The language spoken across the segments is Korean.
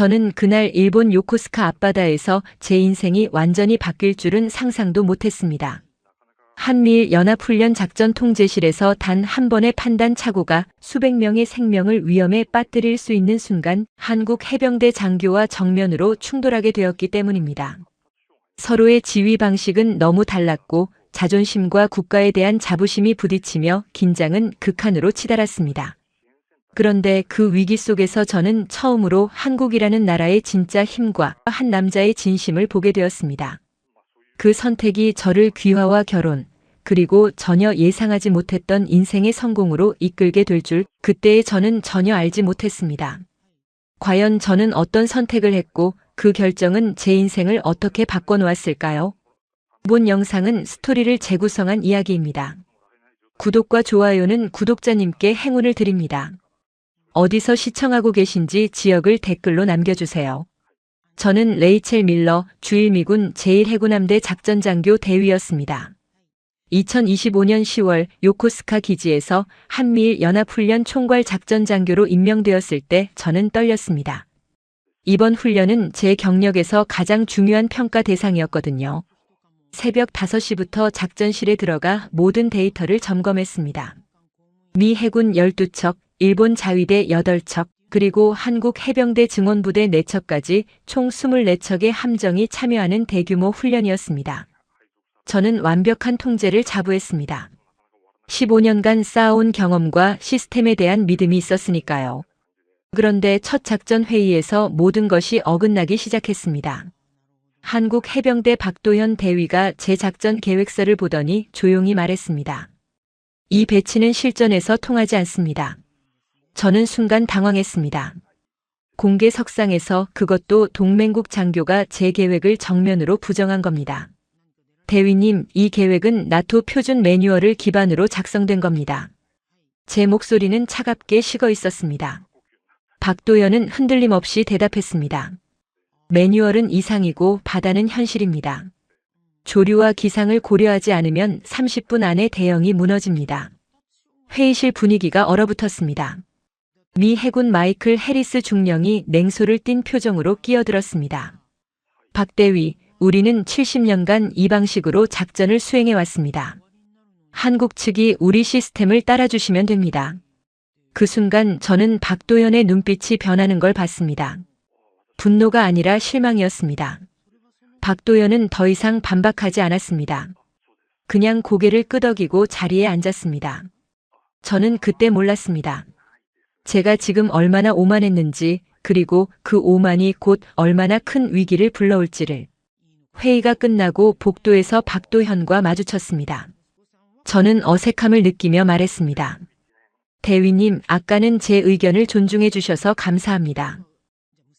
저는 그날 일본 요코스카 앞바다에서 제 인생이 완전히 바뀔 줄은 상상도 못했습니다. 한미일 연합훈련 작전 통제실에서 단 한 번의 판단 착오가 수백 명의 생명을 위험에 빠뜨릴 수 있는 순간 한국 해병대 장교와 정면으로 충돌하게 되었기 때문입니다. 서로의 지휘 방식은 너무 달랐고 자존심과 국가에 대한 자부심이 부딪히며 긴장은 극한으로 치달았습니다. 그런데 그 위기 속에서 저는 처음으로 한국이라는 나라의 진짜 힘과 한 남자의 진심을 보게 되었습니다. 그 선택이 저를 귀화와 결혼, 그리고 전혀 예상하지 못했던 인생의 성공으로 이끌게 될 줄 그때의 저는 전혀 알지 못했습니다. 과연 저는 어떤 선택을 했고 그 결정은 제 인생을 어떻게 바꿔놓았을까요? 본 영상은 스토리를 재구성한 이야기입니다. 구독과 좋아요는 구독자님께 행운을 드립니다. 어디서 시청하고 계신지 지역을 댓글로 남겨주세요. 저는 레이첼 밀러 주일미군 제1해군함대 작전장교 대위였습니다. 2025년 10월 요코스카 기지에서 한미일 연합훈련 총괄 작전장교로 임명되었을 때 저는 떨렸습니다. 이번 훈련은 제 경력에서 가장 중요한 평가 대상이었거든요. 새벽 5시부터 작전실에 들어가 모든 데이터를 점검했습니다. 미 해군 12척, 일본 자위대 8척, 그리고 한국 해병대 증원부대 4척까지 총 24척의 함정이 참여하는 대규모 훈련이었습니다. 저는 완벽한 통제를 자부했습니다. 15년간 쌓아온 경험과 시스템에 대한 믿음이 있었으니까요. 그런데 첫 작전 회의에서 모든 것이 어긋나기 시작했습니다. 한국 해병대 박도현 대위가 제 작전 계획서를 보더니 조용히 말했습니다. 이 배치는 실전에서 통하지 않습니다. 저는 순간 당황했습니다. 공개 석상에서 그것도 동맹국 장교가 제 계획을 정면으로 부정한 겁니다. 대위님, 이 계획은 나토 표준 매뉴얼을 기반으로 작성된 겁니다. 제 목소리는 차갑게 식어 있었습니다. 박도연은 흔들림 없이 대답했습니다. 매뉴얼은 이상이고 바다는 현실입니다. 조류와 기상을 고려하지 않으면 30분 안에 대형이 무너집니다. 회의실 분위기가 얼어붙었습니다. 미 해군 마이클 해리스 중령이 냉소를 띤 표정으로 끼어들었습니다. 박 대위, 우리는 70년간 이 방식으로 작전을 수행해 왔습니다. 한국 측이 우리 시스템을 따라주시면 됩니다. 그 순간 저는 박도연의 눈빛이 변하는 걸 봤습니다. 분노가 아니라 실망이었습니다. 박도연은 더 이상 반박하지 않았습니다. 그냥 고개를 끄덕이고 자리에 앉았습니다. 저는 그때 몰랐습니다. 제가 지금 얼마나 오만했는지, 그리고 그 오만이 곧 얼마나 큰 위기를 불러올지를. 회의가 끝나고 복도에서 박도현과 마주쳤습니다. 저는 어색함을 느끼며 말했습니다. 대위님, 아까는 제 의견을 존중해 주셔서 감사합니다.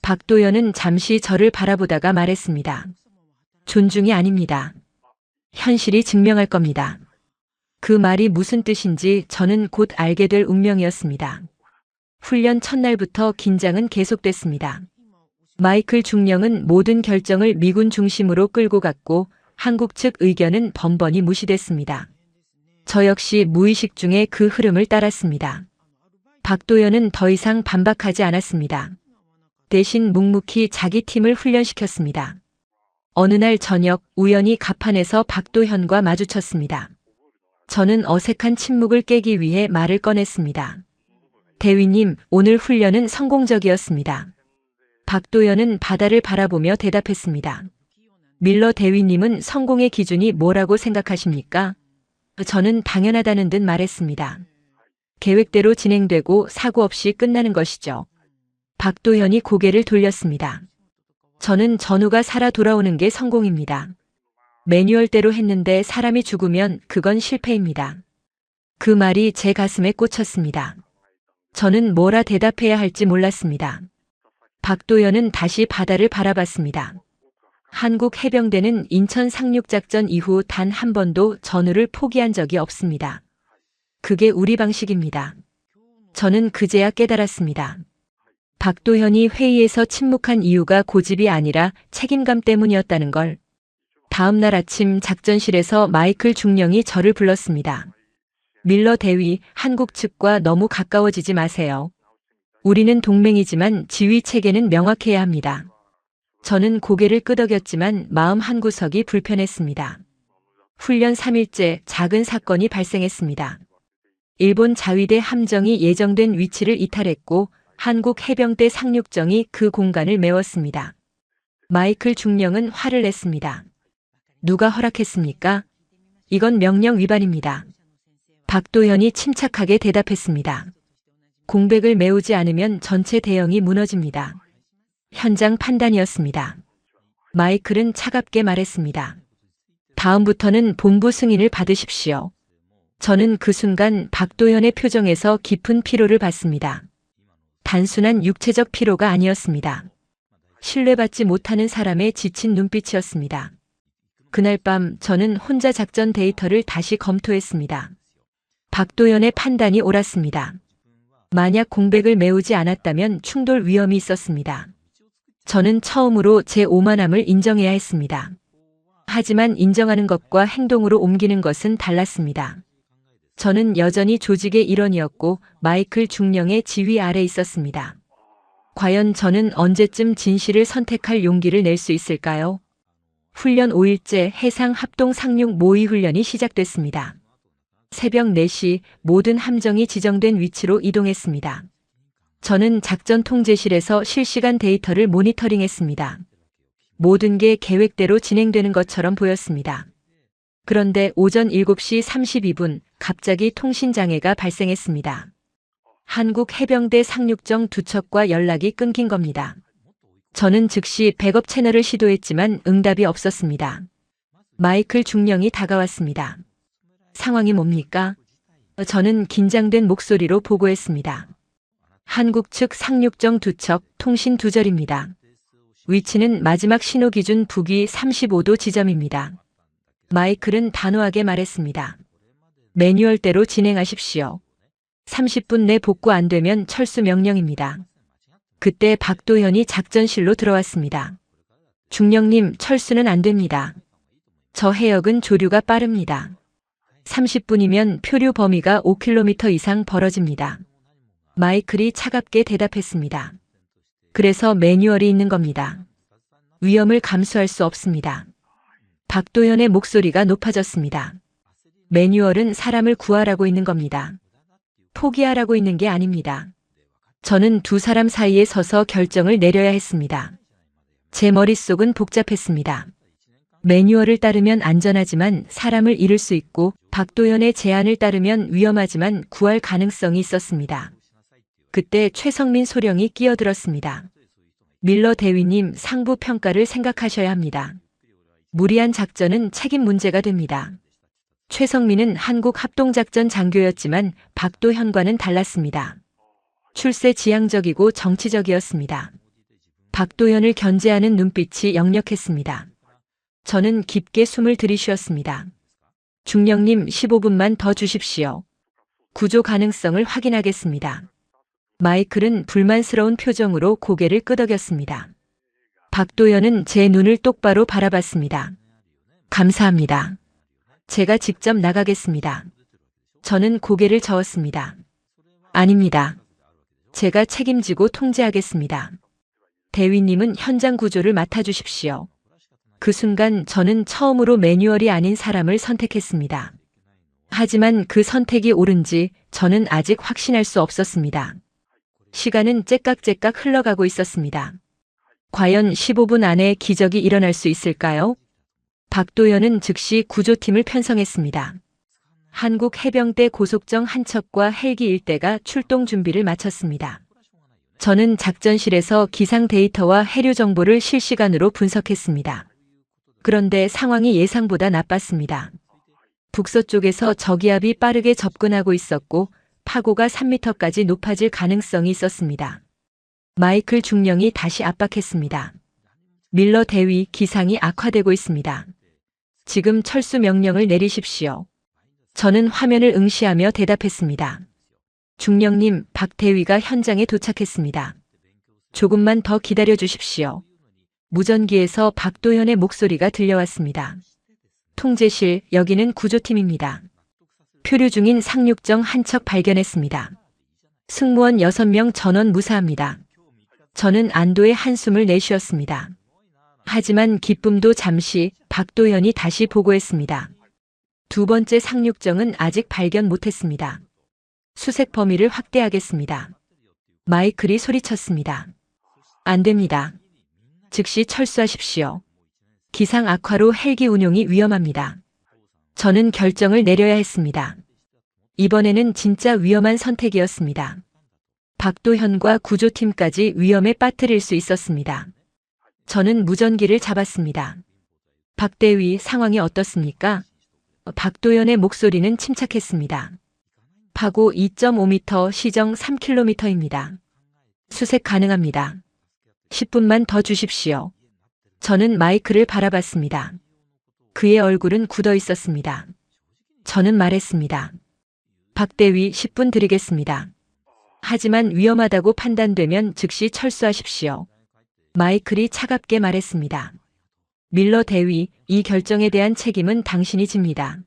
박도현은 잠시 저를 바라보다가 말했습니다. 존중이 아닙니다. 현실이 증명할 겁니다. 그 말이 무슨 뜻인지 저는 곧 알게 될 운명이었습니다. 훈련 첫날부터 긴장은 계속됐습니다. 마이클 중령은 모든 결정을 미군 중심으로 끌고 갔고 한국 측 의견은 번번이 무시됐습니다. 저 역시 무의식 중에 그 흐름을 따랐습니다. 박도연은 더 이상 반박하지 않았습니다. 대신 묵묵히 자기 팀을 훈련시켰습니다. 어느 날 저녁 우연히 갑판에서 박도현과 마주쳤습니다. 저는 어색한 침묵을 깨기 위해 말을 꺼냈습니다. 대위님, 오늘 훈련은 성공적이었습니다. 박도연은 바다를 바라보며 대답했습니다. 밀러 대위님은 성공의 기준이 뭐라고 생각하십니까? 저는 당연하다는 듯 말했습니다. 계획대로 진행되고 사고 없이 끝나는 것이죠. 박도현이 고개를 돌렸습니다. 저는 전우가 살아 돌아오는 게 성공입니다. 매뉴얼대로 했는데 사람이 죽으면 그건 실패입니다. 그 말이 제 가슴에 꽂혔습니다. 저는 뭐라 대답해야 할지 몰랐습니다. 박도연은 다시 바다를 바라봤습니다. 한국 해병대는 인천 상륙작전 이후 단 한 번도 전우를 포기한 적이 없습니다. 그게 우리 방식입니다. 저는 그제야 깨달았습니다. 박도현이 회의에서 침묵한 이유가 고집이 아니라 책임감 때문이었다는 걸. 다음 날 아침 작전실에서 마이클 중령이 저를 불렀습니다. 밀러 대위, 한국 측과 너무 가까워지지 마세요. 우리는 동맹이지만 지휘 체계는 명확해야 합니다. 저는 고개를 끄덕였지만 마음 한구석이 불편했습니다. 훈련 3일째 작은 사건이 발생했습니다. 일본 자위대 함정이 예정된 위치를 이탈했고 한국 해병대 상륙정이 그 공간을 메웠습니다. 마이클 중령은 화를 냈습니다. 누가 허락했습니까? 이건 명령 위반입니다. 박도현이 침착하게 대답했습니다. 공백을 메우지 않으면 전체 대형이 무너집니다. 현장 판단이었습니다. 마이클은 차갑게 말했습니다. 다음부터는 본부 승인을 받으십시오. 저는 그 순간 박도현의 표정에서 깊은 피로를 봤습니다. 단순한 육체적 피로가 아니었습니다. 신뢰받지 못하는 사람의 지친 눈빛이었습니다. 그날 밤 저는 혼자 작전 데이터를 다시 검토했습니다. 박도현의 판단이 옳았습니다. 만약 공백을 메우지 않았다면 충돌 위험이 있었습니다. 저는 처음으로 제 오만함을 인정해야 했습니다. 하지만 인정하는 것과 행동으로 옮기는 것은 달랐습니다. 저는 여전히 조직의 일원이었고 마이클 중령의 지휘 아래 있었습니다. 과연 저는 언제쯤 진실을 선택할 용기를 낼 수 있을까요? 훈련 5일째 해상 합동 상륙 모의 훈련이 시작됐습니다. 새벽 4시 모든 함정이 지정된 위치로 이동했습니다. 저는 작전 통제실에서 실시간 데이터를 모니터링했습니다. 모든 게 계획대로 진행되는 것처럼 보였습니다. 그런데 오전 7시 32분 갑자기 통신장애가 발생했습니다. 한국 해병대 상륙정 두 척과 연락이 끊긴 겁니다. 저는 즉시 백업 채널을 시도했지만 응답이 없었습니다. 마이클 중령이 다가왔습니다. 상황이 뭡니까? 저는 긴장된 목소리로 보고했습니다. 한국 측 상륙정 두 척 통신 두절입니다. 위치는 마지막 신호 기준 북위 35도 지점입니다. 마이클은 단호하게 말했습니다. 매뉴얼대로 진행하십시오. 30분 내 복구 안 되면 철수 명령입니다. 그때 박도현이 작전실로 들어왔습니다. 중령님, 철수는 안 됩니다. 저 해역은 조류가 빠릅니다. 30분이면 표류 범위가 5km 이상 벌어집니다. 마이클이 차갑게 대답했습니다. 그래서 매뉴얼이 있는 겁니다. 위험을 감수할 수 없습니다. 박도현의 목소리가 높아졌습니다. 매뉴얼은 사람을 구하라고 있는 겁니다. 포기하라고 있는 게 아닙니다. 저는 두 사람 사이에 서서 결정을 내려야 했습니다. 제 머릿속은 복잡했습니다. 매뉴얼을 따르면 안전하지만 사람을 잃을 수 있고 박도현의 제안을 따르면 위험하지만 구할 가능성이 있었습니다. 그때 최성민 소령이 끼어들었습니다. 밀러 대위님, 상부 평가를 생각하셔야 합니다. 무리한 작전은 책임 문제가 됩니다. 최성민은 한국 합동작전 장교였지만 박도현과는 달랐습니다. 출세 지향적이고 정치적이었습니다. 박도현을 견제하는 눈빛이 역력했습니다. 저는 깊게 숨을 들이쉬었습니다. 중령님, 15분만 더 주십시오. 구조 가능성을 확인하겠습니다. 마이클은 불만스러운 표정으로 고개를 끄덕였습니다. 박도현은 제 눈을 똑바로 바라봤습니다. 감사합니다. 제가 직접 나가겠습니다. 저는 고개를 저었습니다. 아닙니다. 제가 책임지고 통제하겠습니다. 대위님은 현장 구조를 맡아주십시오. 그 순간 저는 처음으로 매뉴얼이 아닌 사람을 선택했습니다. 하지만 그 선택이 옳은지 저는 아직 확신할 수 없었습니다. 시간은 째깍째깍 흘러가고 있었습니다. 과연 15분 안에 기적이 일어날 수 있을까요? 박도현은 즉시 구조팀을 편성했습니다. 한국 해병대 고속정 한 척과 헬기 1대가 출동 준비를 마쳤습니다. 저는 작전실에서 기상 데이터와 해류 정보를 실시간으로 분석했습니다. 그런데 상황이 예상보다 나빴습니다. 북서쪽에서 저기압이 빠르게 접근하고 있었고 파고가 3m까지 높아질 가능성이 있었습니다. 마이클 중령이 다시 압박했습니다. 밀러 대위, 기상이 악화되고 있습니다. 지금 철수 명령을 내리십시오. 저는 화면을 응시하며 대답했습니다. 중령님, 박 대위가 현장에 도착했습니다. 조금만 더 기다려 주십시오. 무전기에서 박도현의 목소리가 들려왔습니다. 통제실, 여기는 구조팀입니다. 표류 중인 상륙정 한 척 발견했습니다. 승무원 6명 전원 무사합니다. 저는 안도의 한숨을 내쉬었습니다. 하지만 기쁨도 잠시 박도현이 다시 보고했습니다. 두 번째 상륙정은 아직 발견 못했습니다. 수색 범위를 확대하겠습니다. 마이클이 소리쳤습니다. 안 됩니다. 즉시 철수하십시오. 기상 악화로 헬기 운용이 위험합니다. 저는 결정을 내려야 했습니다. 이번에는 진짜 위험한 선택이었습니다. 박도현과 구조팀까지 위험에 빠뜨릴 수 있었습니다. 저는 무전기를 잡았습니다. 박대위, 상황이 어떻습니까? 박도현의 목소리는 침착했습니다. 파고 2.5m, 시정 3km입니다. 수색 가능합니다. 10분만 더 주십시오. 저는 마이클을 바라봤습니다. 그의 얼굴은 굳어 있었습니다. 저는 말했습니다. 박대위 10분 드리겠습니다. 하지만 위험하다고 판단되면 즉시 철수하십시오. 마이클이 차갑게 말했습니다. 밀러 대위, 이 결정에 대한 책임은 당신이 집니다.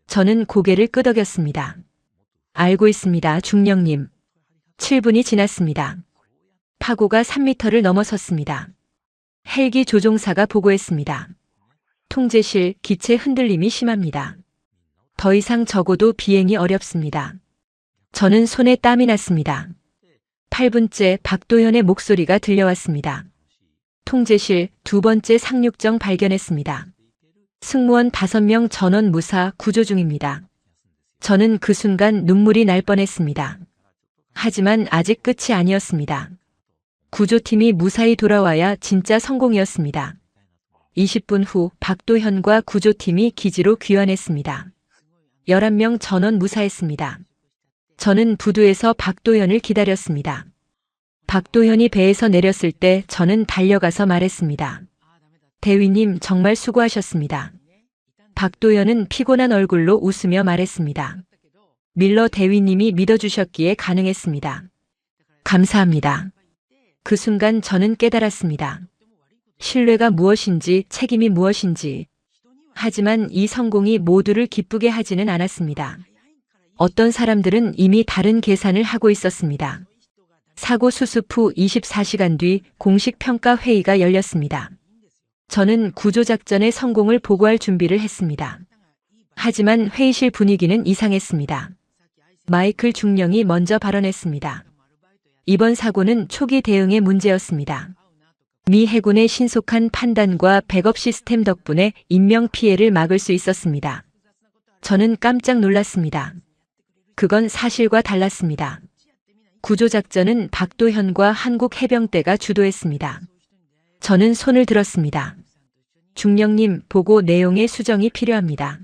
저는 고개를 끄덕였습니다. 알고 있습니다, 중령님. 7분이 지났습니다. 파고가 3m를 넘어섰습니다. 헬기 조종사가 보고했습니다. 통제실, 기체 흔들림이 심합니다. 더 이상 적어도 비행이 어렵습니다. 저는 손에 땀이 났습니다. 8분째 박도현의 목소리가 들려왔습니다. 통제실, 두 번째 상륙정 발견했습니다. 승무원 5명 전원 무사 구조 중입니다. 저는 그 순간 눈물이 날 뻔했습니다. 하지만 아직 끝이 아니었습니다. 구조팀이 무사히 돌아와야 진짜 성공이었습니다. 20분 후 박도현과 구조팀이 기지로 귀환했습니다. 11명 전원 무사했습니다. 저는 부두에서 박도현을 기다렸습니다. 박도현이 배에서 내렸을 때 저는 달려가서 말했습니다. 대위님, 정말 수고하셨습니다. 박도현은 피곤한 얼굴로 웃으며 말했습니다. 밀러 대위님이 믿어주셨기에 가능했습니다. 감사합니다. 그 순간 저는 깨달았습니다. 신뢰가 무엇인지, 책임이 무엇인지. 하지만 이 성공이 모두를 기쁘게 하지는 않았습니다. 어떤 사람들은 이미 다른 계산을 하고 있었습니다. 사고 수습 후 24시간 뒤 공식 평가 회의가 열렸습니다. 저는 구조작전의 성공을 보고할 준비를 했습니다. 하지만 회의실 분위기는 이상했습니다. 마이클 중령이 먼저 발언했습니다. 이번 사고는 초기 대응의 문제였습니다. 미 해군의 신속한 판단과 백업 시스템 덕분에 인명피해를 막을 수 있었습니다. 저는 깜짝 놀랐습니다. 그건 사실과 달랐습니다. 구조작전은 박도현과 한국 해병대가 주도했습니다. 저는 손을 들었습니다. 중령님, 보고 내용의 수정이 필요합니다.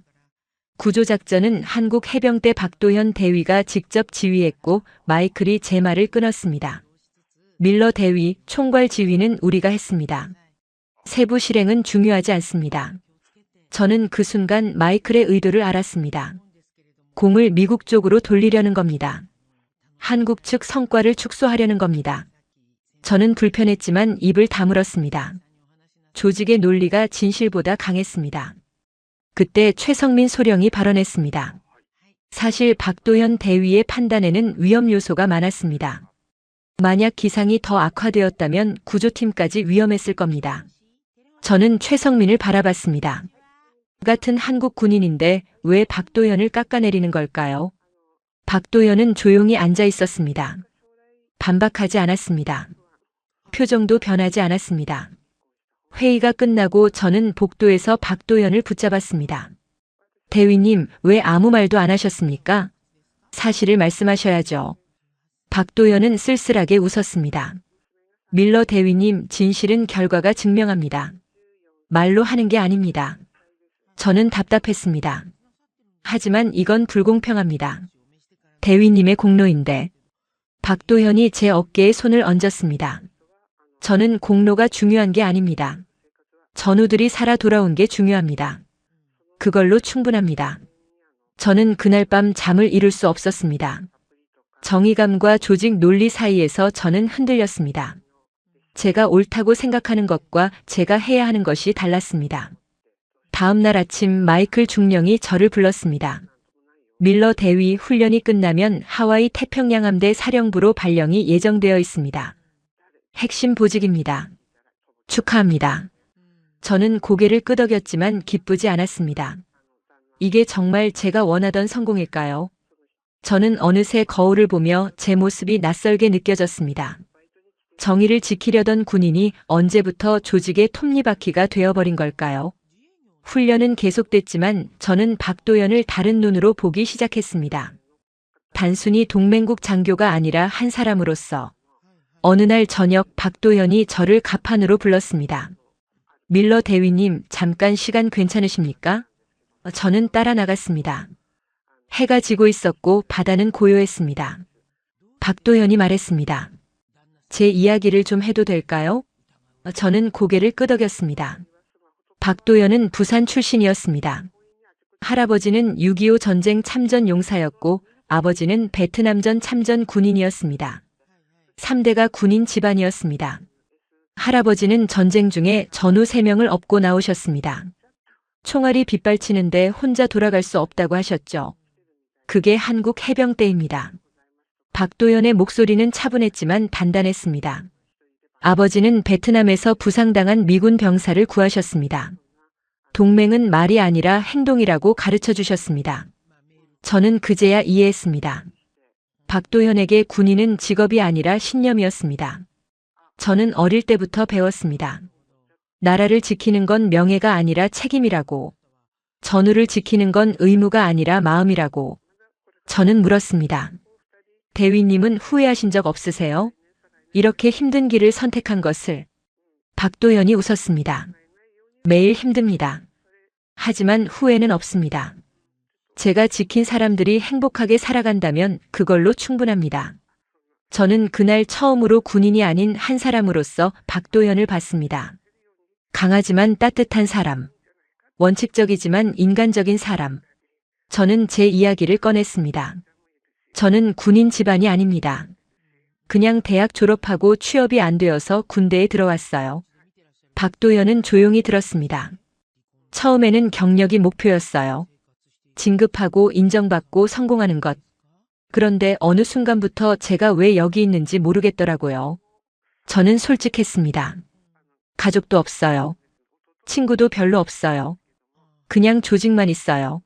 구조작전은 한국 해병대 박도현 대위가 직접 지휘했고 마이클이 제 말을 끊었습니다. 밀러 대위, 총괄 지휘는 우리가 했습니다. 세부 실행은 중요하지 않습니다. 저는 그 순간 마이클의 의도를 알았습니다. 공을 미국 쪽으로 돌리려는 겁니다. 한국 측 성과를 축소하려는 겁니다. 저는 불편했지만 입을 다물었습니다. 조직의 논리가 진실보다 강했습니다. 그때 최성민 소령이 발언했습니다. 사실 박도현 대위의 판단에는 위험 요소가 많았습니다. 만약 기상이 더 악화되었다면 구조팀까지 위험했을 겁니다. 저는 최성민을 바라봤습니다. 같은 한국 군인인데 왜 박도현을 깎아내리는 걸까요? 박도현은 조용히 앉아 있었습니다. 반박하지 않았습니다. 표정도 변하지 않았습니다. 회의가 끝나고 저는 복도에서 박도현을 붙잡았습니다. 대위님, 왜 아무 말도 안 하셨습니까? 사실을 말씀하셔야죠. 박도현은 쓸쓸하게 웃었습니다. 밀러 대위님, 진실은 결과가 증명합니다. 말로 하는 게 아닙니다. 저는 답답했습니다. 하지만 이건 불공평합니다. 대위님의 공로인데. 박도현이 제 어깨에 손을 얹었습니다. 저는 공로가 중요한 게 아닙니다. 전우들이 살아 돌아온 게 중요합니다. 그걸로 충분합니다. 저는 그날 밤 잠을 이룰 수 없었습니다. 정의감과 조직 논리 사이에서 저는 흔들렸습니다. 제가 옳다고 생각하는 것과 제가 해야 하는 것이 달랐습니다. 다음 날 아침 마이클 중령이 저를 불렀습니다. 밀러 대위 훈련이 끝나면 하와이 태평양 함대 사령부로 발령이 예정되어 있습니다. 핵심 보직입니다. 축하합니다. 저는 고개를 끄덕였지만 기쁘지 않았습니다. 이게 정말 제가 원하던 성공일까요? 저는 어느새 거울을 보며 제 모습이 낯설게 느껴졌습니다. 정의를 지키려던 군인이 언제부터 조직의 톱니바퀴가 되어버린 걸까요? 훈련은 계속됐지만 저는 박도연을 다른 눈으로 보기 시작했습니다. 단순히 동맹국 장교가 아니라 한 사람으로서. 어느 날 저녁 박도연이 저를 갑판으로 불렀습니다. 밀러 대위님, 잠깐 시간 괜찮으십니까? 저는 따라 나갔습니다. 해가 지고 있었고 바다는 고요했습니다. 박도연이 말했습니다. 제 이야기를 좀 해도 될까요? 저는 고개를 끄덕였습니다. 박도연은 부산 출신이었습니다. 할아버지는 6.25 전쟁 참전 용사였고 아버지는 베트남전 참전 군인이었습니다. 3대가 군인 집안이었습니다. 할아버지는 전쟁 중에 전우 3명을 업고 나오셨습니다. 총알이 빗발치는데 혼자 돌아갈 수 없다고 하셨죠. 그게 한국 해병 때입니다. 박도연의 목소리는 차분했지만 단단했습니다. 아버지는 베트남에서 부상당한 미군 병사를 구하셨습니다. 동맹은 말이 아니라 행동이라고 가르쳐 주셨습니다. 저는 그제야 이해했습니다. 박도연에게 군인은 직업이 아니라 신념이었습니다. 저는 어릴 때부터 배웠습니다. 나라를 지키는 건 명예가 아니라 책임이라고. 전우를 지키는 건 의무가 아니라 마음이라고. 저는 물었습니다. 대위님은 후회하신 적 없으세요? 이렇게 힘든 길을 선택한 것을. 박도연이 웃었습니다. 매일 힘듭니다. 하지만 후회는 없습니다. 제가 지킨 사람들이 행복하게 살아간다면 그걸로 충분합니다. 저는 그날 처음으로 군인이 아닌 한 사람으로서 박도연을 봤습니다. 강하지만 따뜻한 사람. 원칙적이지만 인간적인 사람. 저는 제 이야기를 꺼냈습니다. 저는 군인 집안이 아닙니다. 그냥 대학 졸업하고 취업이 안 되어서 군대에 들어왔어요. 박도연은 조용히 들었습니다. 처음에는 경력이 목표였어요. 진급하고 인정받고 성공하는 것. 그런데 어느 순간부터 제가 왜 여기 있는지 모르겠더라고요. 저는 솔직했습니다. 가족도 없어요. 친구도 별로 없어요. 그냥 조직만 있어요.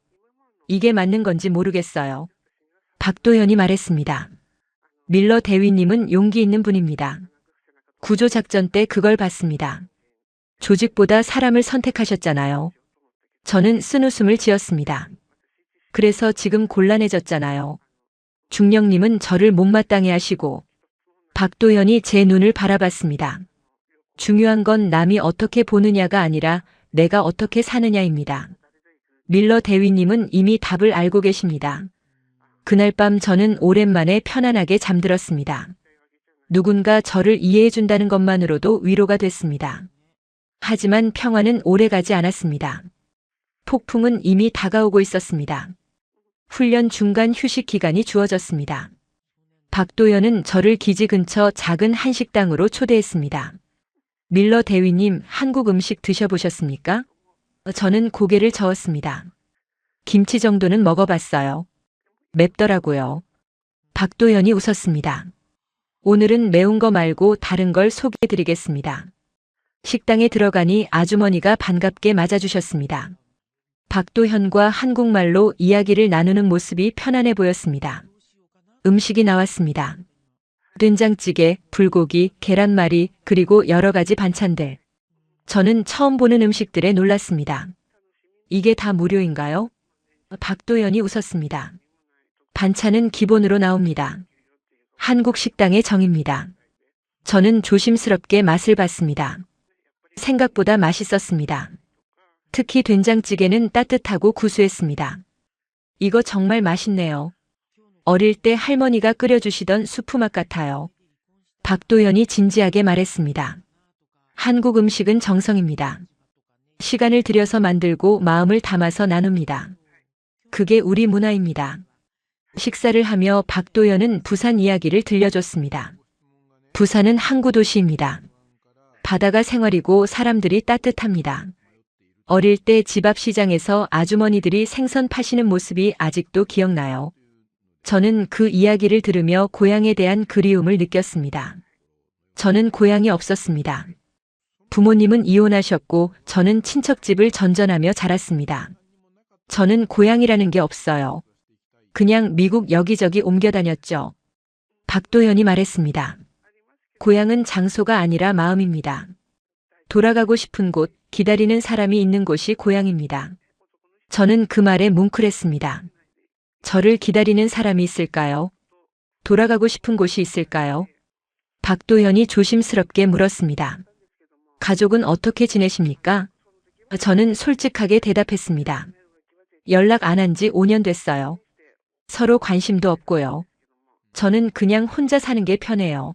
이게 맞는 건지 모르겠어요. 박도연이 말했습니다. 밀러 대위님은 용기 있는 분입니다. 구조작전 때 그걸 봤습니다. 조직보다 사람을 선택하셨잖아요. 저는 쓴웃음을 지었습니다. 그래서 지금 곤란해졌잖아요. 중령님은 저를 못마땅해 하시고. 박도연이 제 눈을 바라봤습니다. 중요한 건 남이 어떻게 보느냐가 아니라 내가 어떻게 사느냐입니다. 밀러 대위님은 이미 답을 알고 계십니다. 그날 밤 저는 오랜만에 편안하게 잠들었습니다. 누군가 저를 이해해 준다는 것만으로도 위로가 됐습니다. 하지만 평화는 오래가지 않았습니다. 폭풍은 이미 다가오고 있었습니다. 훈련 중간 휴식 기간이 주어졌습니다. 박도연은 저를 기지 근처 작은 한식당으로 초대했습니다. 밀러 대위님, 한국 음식 드셔보셨습니까? 저는 고개를 저었습니다. 김치 정도는 먹어봤어요. 맵더라고요. 박도연이 웃었습니다. 오늘은 매운 거 말고 다른 걸 소개해드리겠습니다. 식당에 들어가니 아주머니가 반갑게 맞아주셨습니다. 박도현과 한국말로 이야기를 나누는 모습이 편안해 보였습니다. 음식이 나왔습니다. 된장찌개, 불고기, 계란말이, 그리고 여러 가지 반찬들. 저는 처음 보는 음식들에 놀랐습니다. 이게 다 무료인가요? 박도연이 웃었습니다. 반찬은 기본으로 나옵니다. 한국 식당의 정입니다. 저는 조심스럽게 맛을 봤습니다. 생각보다 맛있었습니다. 특히 된장찌개는 따뜻하고 구수했습니다. 이거 정말 맛있네요. 어릴 때 할머니가 끓여주시던 수프 맛 같아요. 박도연이 진지하게 말했습니다. 한국 음식은 정성입니다. 시간을 들여서 만들고 마음을 담아서 나눕니다. 그게 우리 문화입니다. 식사를 하며 박도연은 부산 이야기를 들려줬습니다. 부산은 항구 도시입니다. 바다가 생활이고 사람들이 따뜻합니다. 어릴 때 집 앞 시장에서 아주머니들이 생선 파시는 모습이 아직도 기억나요. 저는 그 이야기를 들으며 고향에 대한 그리움을 느꼈습니다. 저는 고향이 없었습니다. 부모님은 이혼하셨고 저는 친척집을 전전하며 자랐습니다. 저는 고향이라는 게 없어요. 그냥 미국 여기저기 옮겨 다녔죠. 박도현이 말했습니다. 고향은 장소가 아니라 마음입니다. 돌아가고 싶은 곳, 기다리는 사람이 있는 곳이 고향입니다. 저는 그 말에 뭉클했습니다. 저를 기다리는 사람이 있을까요? 돌아가고 싶은 곳이 있을까요? 박도현이 조심스럽게 물었습니다. 가족은 어떻게 지내십니까? 저는 솔직하게 대답했습니다. 연락 안 한 지 5년 됐어요. 서로 관심도 없고요. 저는 그냥 혼자 사는 게 편해요.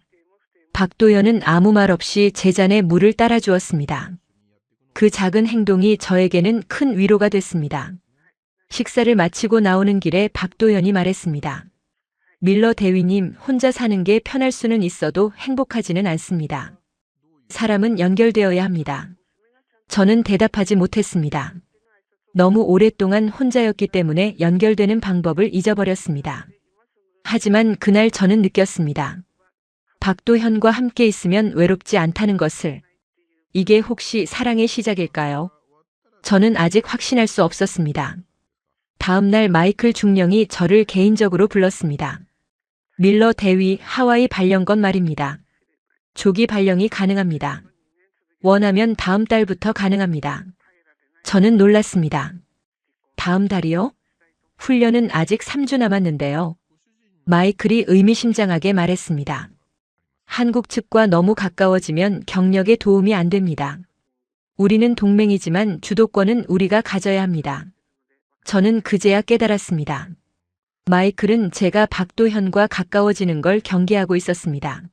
박도현은 아무 말 없이 제 잔에 물을 따라주었습니다. 그 작은 행동이 저에게는 큰 위로가 됐습니다. 식사를 마치고 나오는 길에 박도현이 말했습니다. 밀러 대위님, 혼자 사는 게 편할 수는 있어도 행복하지는 않습니다. 사람은 연결되어야 합니다. 저는 대답하지 못했습니다. 너무 오랫동안 혼자였기 때문에 연결되는 방법을 잊어버렸습니다. 하지만 그날 저는 느꼈습니다. 박도현과 함께 있으면 외롭지 않다는 것을. 이게 혹시 사랑의 시작일까요? 저는 아직 확신할 수 없었습니다. 다음 날 마이클 중령이 저를 개인적으로 불렀습니다. 밀러 대위, 하와이 발령건 말입니다. 조기 발령이 가능합니다. 원하면 다음 달부터 가능합니다. 저는 놀랐습니다. 다음 달이요? 훈련은 아직 3주 남았는데요. 마이클이 의미심장하게 말했습니다. 한국 측과 너무 가까워지면 경력에 도움이 안 됩니다. 우리는 동맹이지만 주도권은 우리가 가져야 합니다. 저는 그제야 깨달았습니다. 마이클은 제가 박도현과 가까워지는 걸 경계하고 있었습니다.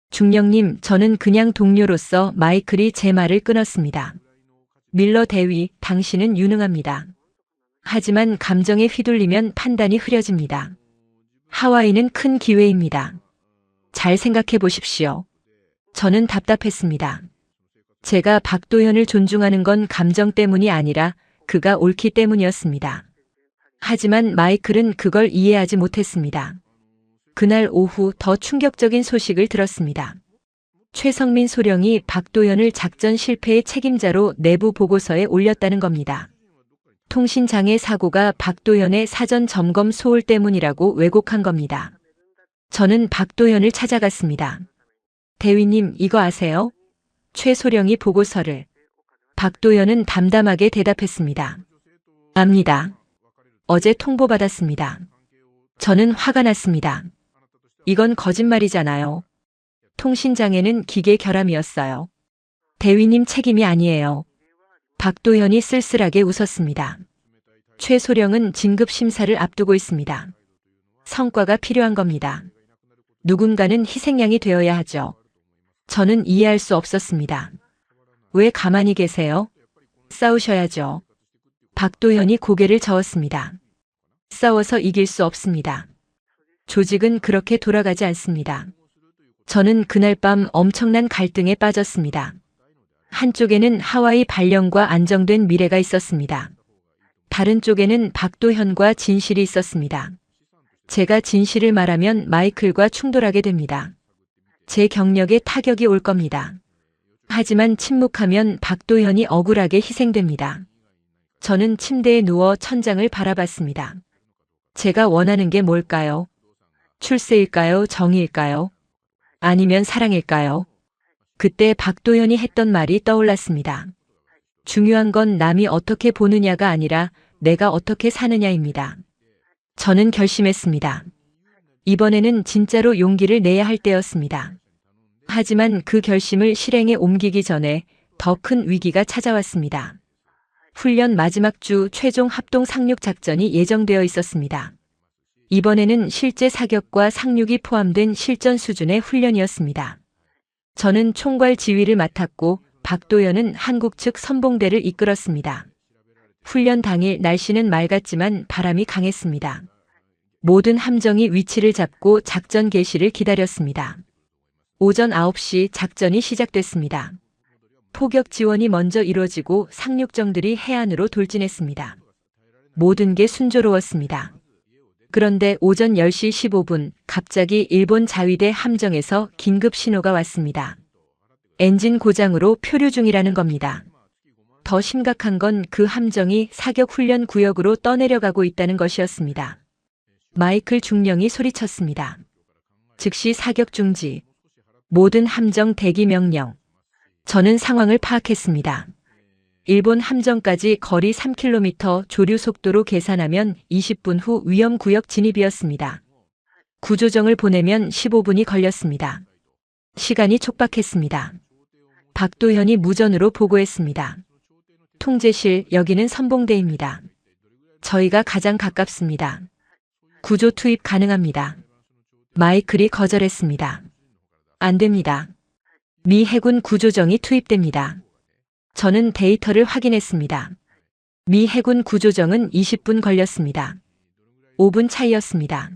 중령님, 저는 그냥 동료로서 마이클이 제 말을 끊었습니다. 밀러 대위, 당신은 유능합니다. 하지만 감정에 휘둘리면 판단이 흐려집니다. 하와이는 큰 기회입니다. 잘 생각해 보십시오. 저는 답답했습니다. 제가 박도현을 존중하는 건 감정 때문이 아니라 그가 옳기 때문이었습니다. 하지만 마이클은 그걸 이해하지 못했습니다. 그날 오후 더 충격적인 소식을 들었습니다. 최성민 소령이 박도현을 작전 실패의 책임자로 내부 보고서에 올렸다는 겁니다. 통신장애 사고가 박도현의 사전 점검 소홀 때문이라고 왜곡한 겁니다. 저는 박도현을 찾아갔습니다. 대위님, 이거 아세요? 최 소령이 보고서를. 박도현은 담담하게 대답했습니다. 압니다. 어제 통보받았습니다. 저는 화가 났습니다. 이건 거짓말이잖아요. 통신장애는 기계 결함이었어요. 대위님 책임이 아니에요. 박도현이 쓸쓸하게 웃었습니다. 최소령은 진급 심사를 앞두고 있습니다. 성과가 필요한 겁니다. 누군가는 희생양이 되어야 하죠. 저는 이해할 수 없었습니다. 왜 가만히 계세요? 싸우셔야죠. 박도현이 고개를 저었습니다. 싸워서 이길 수 없습니다. 조직은 그렇게 돌아가지 않습니다. 저는 그날 밤 엄청난 갈등에 빠졌습니다. 한쪽에는 하와이 발령과 안정된 미래가 있었습니다. 다른 쪽에는 박도현과 진실이 있었습니다. 제가 진실을 말하면 마이클과 충돌하게 됩니다. 제 경력에 타격이 올 겁니다. 하지만 침묵하면 박도현이 억울하게 희생됩니다. 저는 침대에 누워 천장을 바라봤습니다. 제가 원하는 게 뭘까요? 출세일까요? 정의일까요? 아니면 사랑일까요? 그때 박도현이 했던 말이 떠올랐습니다. 중요한 건 남이 어떻게 보느냐가 아니라 내가 어떻게 사느냐입니다. 저는 결심했습니다. 이번에는 진짜로 용기를 내야 할 때였습니다. 하지만 그 결심을 실행에 옮기기 전에 더 큰 위기가 찾아왔습니다. 훈련 마지막 주 최종 합동 상륙 작전이 예정되어 있었습니다. 이번에는 실제 사격과 상륙이 포함된 실전 수준의 훈련이었습니다. 저는 총괄 지휘를 맡았고 박도현은 한국 측 선봉대를 이끌었습니다. 훈련 당일 날씨는 맑았지만 바람이 강했습니다. 모든 함정이 위치를 잡고 작전 개시를 기다렸습니다. 오전 9시 작전이 시작됐습니다. 포격 지원이 먼저 이루어지고 상륙정들이 해안으로 돌진했습니다. 모든 게 순조로웠습니다. 그런데 오전 10시 15분 갑자기 일본 자위대 함정에서 긴급 신호가 왔습니다. 엔진 고장으로 표류 중이라는 겁니다. 더 심각한 건 그 함정이 사격 훈련 구역으로 떠내려가고 있다는 것이었습니다. 마이클 중령이 소리쳤습니다. 즉시 사격 중지. 모든 함정 대기 명령. 저는 상황을 파악했습니다. 일본 함정까지 거리 3km 조류 속도로 계산하면 20분 후 위험구역 진입이었습니다. 구조정을 보내면 15분이 걸렸습니다. 시간이 촉박했습니다. 박도현이 무전으로 보고했습니다. 통제실, 여기는 선봉대입니다. 저희가 가장 가깝습니다. 구조 투입 가능합니다. 마이클이 거절했습니다. 안 됩니다. 미 해군 구조정이 투입됩니다. 저는 데이터를 확인했습니다. 미 해군 구조정은 20분 걸렸습니다. 5분 차이였습니다.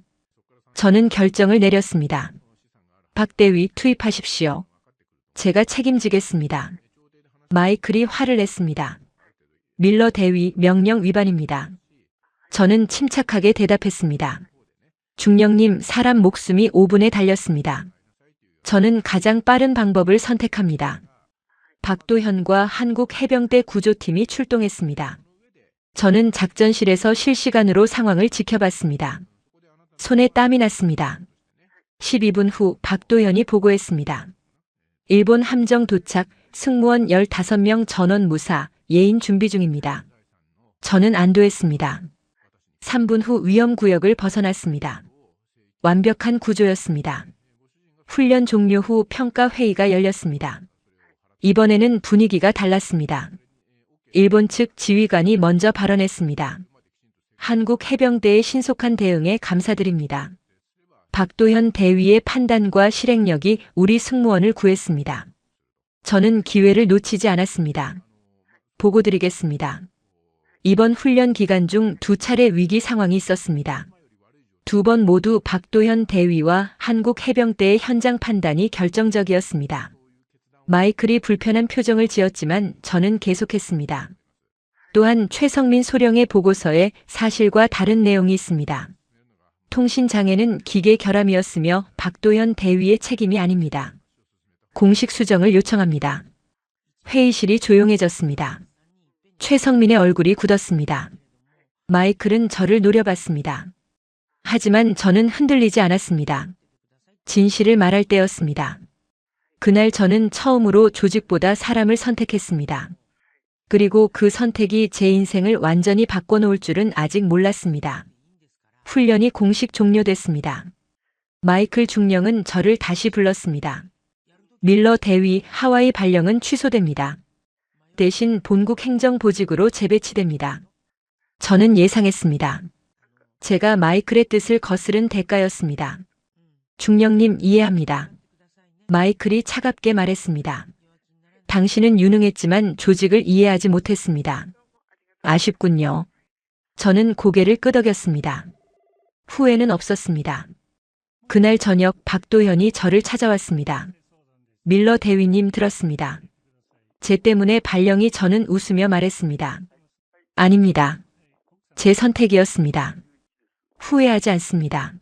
저는 결정을 내렸습니다. 박 대위 투입하십시오. 제가 책임지겠습니다. 마이클이 화를 냈습니다. 밀러 대위 명령 위반입니다. 저는 침착하게 대답했습니다. 중령님, 사람 목숨이 5분에 달렸습니다. 저는 가장 빠른 방법을 선택합니다. 박도현과 한국 해병대 구조팀이 출동했습니다. 저는 작전실에서 실시간으로 상황을 지켜봤습니다. 손에 땀이 났습니다. 12분 후 박도현이 보고했습니다. 일본 함정 도착, 승무원 15명 전원 무사, 예인 준비 중입니다. 저는 안도했습니다. 3분 후 위험구역을 벗어났습니다. 완벽한 구조였습니다. 훈련 종료 후 평가회의가 열렸습니다. 이번에는 분위기가 달랐습니다. 일본 측 지휘관이 먼저 발언했습니다. 한국 해병대의 신속한 대응에 감사드립니다. 박도현 대위의 판단과 실행력이 우리 승무원을 구했습니다. 저는 기회를 놓치지 않았습니다. 보고드리겠습니다. 이번 훈련 기간 중 2차례 위기 상황이 있었습니다. 2번 모두 박도현 대위와 한국 해병대의 현장 판단이 결정적이었습니다. 마이클이 불편한 표정을 지었지만 저는 계속했습니다. 또한 최성민 소령의 보고서에 사실과 다른 내용이 있습니다. 통신장애는 기계 결함이었으며 박도현 대위의 책임이 아닙니다. 공식 수정을 요청합니다. 회의실이 조용해졌습니다. 최성민의 얼굴이 굳었습니다. 마이클은 저를 노려봤습니다. 하지만 저는 흔들리지 않았습니다. 진실을 말할 때였습니다. 그날 저는 처음으로 조직보다 사람을 선택했습니다. 그리고 그 선택이 제 인생을 완전히 바꿔놓을 줄은 아직 몰랐습니다. 훈련이 공식 종료됐습니다. 마이클 중령은 저를 다시 불렀습니다. 밀러 대위 하와이 발령은 취소됩니다. 대신 본국 행정보직으로 재배치됩니다. 저는 예상했습니다. 제가 마이클의 뜻을 거스른 대가였습니다. 중령님, 이해합니다. 마이클이 차갑게 말했습니다. 당신은 유능했지만 조직을 이해하지 못했습니다. 아쉽군요. 저는 고개를 끄덕였습니다. 후회는 없었습니다. 그날 저녁 박도현이 저를 찾아왔습니다. 밀러 대위님 들었습니다. 제 때문에 발령이 저는 웃으며 말했습니다. 아닙니다. 제 선택이었습니다. 후회하지 않습니다.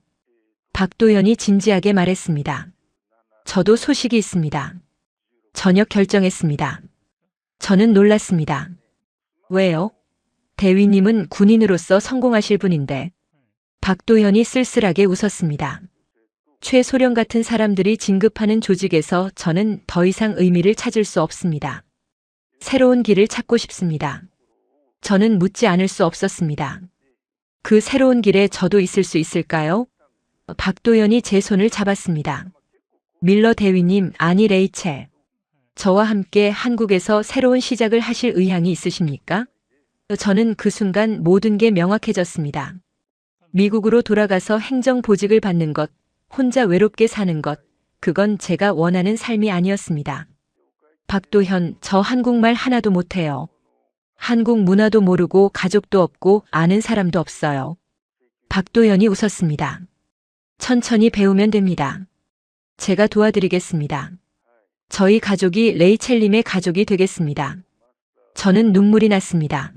박도현이 진지하게 말했습니다. 저도 소식이 있습니다. 저녁 결정했습니다. 저는 놀랐습니다. 왜요? 대위님은 군인으로서 성공하실 분인데. 박도현이 쓸쓸하게 웃었습니다. 최소령 같은 사람들이 진급하는 조직에서 저는 더 이상 의미를 찾을 수 없습니다. 새로운 길을 찾고 싶습니다. 저는 묻지 않을 수 없었습니다. 그 새로운 길에 저도 있을 수 있을까요? 박도현이 제 손을 잡았습니다. 밀러 대위님, 아니 레이첼. 저와 함께 한국에서 새로운 시작을 하실 의향이 있으십니까? 저는 그 순간 모든 게 명확해졌습니다. 미국으로 돌아가서 행정보직을 받는 것, 혼자 외롭게 사는 것, 그건 제가 원하는 삶이 아니었습니다. 박도현, 저 한국말 하나도 못해요. 한국 문화도 모르고 가족도 없고 아는 사람도 없어요. 박도현이 웃었습니다. 천천히 배우면 됩니다. 제가 도와드리겠습니다. 저희 가족이 레이첼님의 가족이 되겠습니다. 저는 눈물이 났습니다.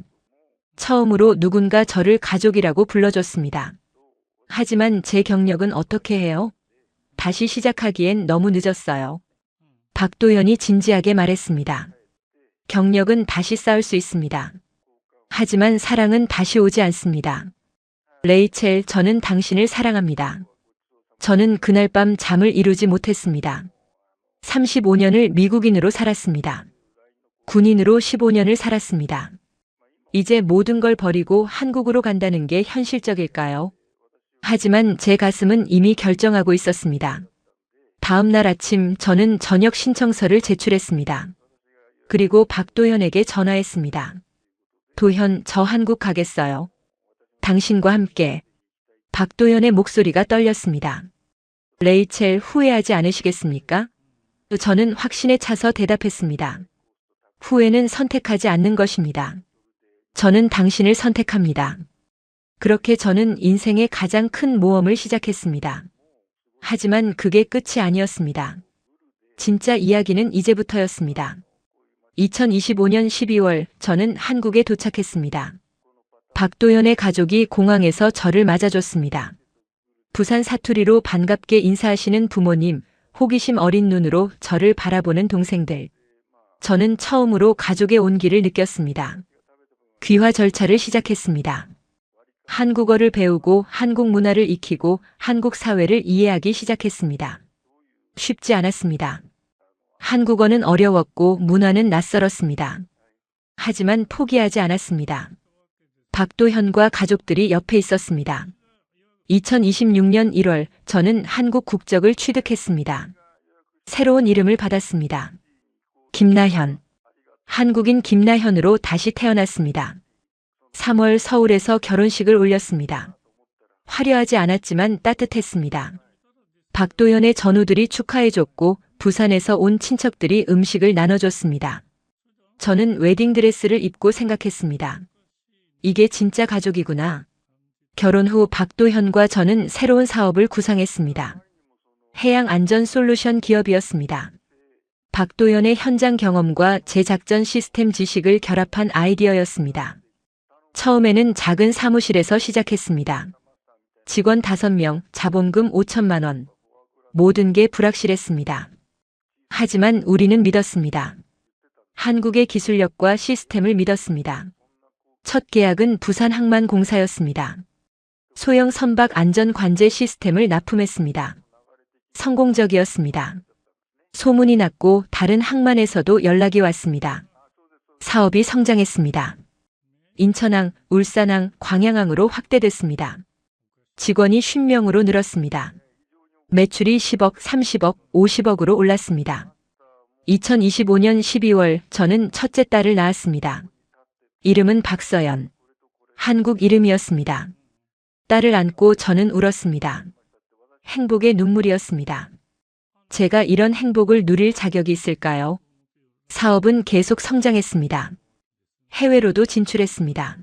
처음으로 누군가 저를 가족이라고 불러줬습니다. 하지만 제 경력은 어떻게 해요? 다시 시작하기엔 너무 늦었어요. 박도현이 진지하게 말했습니다. 경력은 다시 쌓을 수 있습니다. 하지만 사랑은 다시 오지 않습니다. 레이첼, 저는 당신을 사랑합니다. 저는 그날 밤 잠을 이루지 못했습니다. 35년을 미국인으로 살았습니다. 군인으로 15년을 살았습니다. 이제 모든 걸 버리고 한국으로 간다는 게 현실적일까요? 하지만 제 가슴은 이미 결정하고 있었습니다. 다음 날 아침 저는 전역 신청서를 제출했습니다. 그리고 박도현에게 전화했습니다. 도현, 저 한국 가겠어요. 당신과 함께. 박도현의 목소리가 떨렸습니다. 레이첼, 후회하지 않으시겠습니까? 저는 확신에 차서 대답했습니다. 후회는 선택하지 않는 것입니다. 저는 당신을 선택합니다. 그렇게 저는 인생의 가장 큰 모험을 시작했습니다. 하지만 그게 끝이 아니었습니다. 진짜 이야기는 이제부터였습니다. 2025년 12월 저는 한국에 도착했습니다. 박도현의 가족이 공항에서 저를 맞아줬습니다. 부산 사투리로 반갑게 인사하시는 부모님, 호기심 어린 눈으로 저를 바라보는 동생들. 저는 처음으로 가족의 온기를 느꼈습니다. 귀화 절차를 시작했습니다. 한국어를 배우고 한국 문화를 익히고 한국 사회를 이해하기 시작했습니다. 쉽지 않았습니다. 한국어는 어려웠고 문화는 낯설었습니다. 하지만 포기하지 않았습니다. 박도현과 가족들이 옆에 있었습니다. 2026년 1월 저는 한국 국적을 취득했습니다. 새로운 이름을 받았습니다. 김나현. 한국인 김나현으로 다시 태어났습니다. 3월 서울에서 결혼식을 올렸습니다. 화려하지 않았지만 따뜻했습니다. 박도현의 전우들이 축하해줬고 부산에서 온 친척들이 음식을 나눠줬습니다. 저는 웨딩드레스를 입고 생각했습니다. 이게 진짜 가족이구나. 결혼 후 박도현과 저는 새로운 사업을 구상했습니다. 해양안전솔루션 기업이었습니다. 박도현의 현장 경험과 제 작전 시스템 지식을 결합한 아이디어였습니다. 처음에는 작은 사무실에서 시작했습니다. 직원 5명, 자본금 5천만 원. 모든 게 불확실했습니다. 하지만 우리는 믿었습니다. 한국의 기술력과 시스템을 믿었습니다. 첫 계약은 부산항만공사였습니다. 소형 선박 안전 관제 시스템을 납품했습니다. 성공적이었습니다. 소문이 났고 다른 항만에서도 연락이 왔습니다. 사업이 성장했습니다. 인천항, 울산항, 광양항으로 확대됐습니다. 직원이 50명으로 늘었습니다. 매출이 10억, 30억, 50억으로 올랐습니다. 2025년 12월 저는 첫째 딸을 낳았습니다. 이름은 박서연. 한국 이름이었습니다. 딸을 안고 저는 울었습니다. 행복의 눈물이었습니다. 제가 이런 행복을 누릴 자격이 있을까요? 사업은 계속 성장했습니다. 해외로도 진출했습니다.